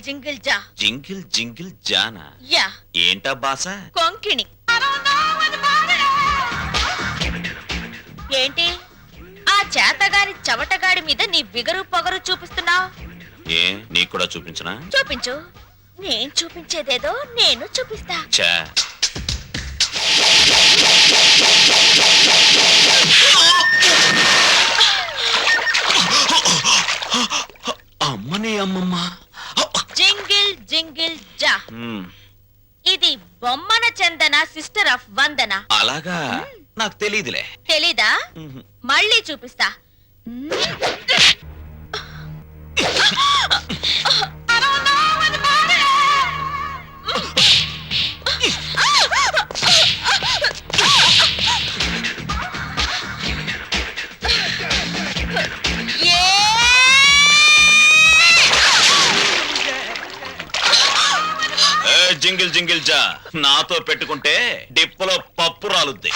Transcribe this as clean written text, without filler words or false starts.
Jingle జా. Jingle jingle జానా? Yeah. ఏంటా బాస? కొంకిణి. ఏంటి ఆ చేతగారి చవటగాడి మీద నీ బిగరు పొగరు చూపిస్తున్నావు? ఏ నీకు కూడా చూపించనా? చూపించు. నేను చూపించేదేదో నేను చూపిస్తా. చా అమ్మని అమ్మమ్మ. జింగిల్ జింగిల్ జా. ఇది బొమ్మన చందన సిస్టర్ ఆఫ్ వందన. అలాగా? నాకు తెలీదులే. తెలీదా? మళ్ళీ చూపిస్తా. జింగిల్ జింగిల్ జా నాతో పెట్టుకుంటే డిప్పలో పప్పు రాలుద్ది.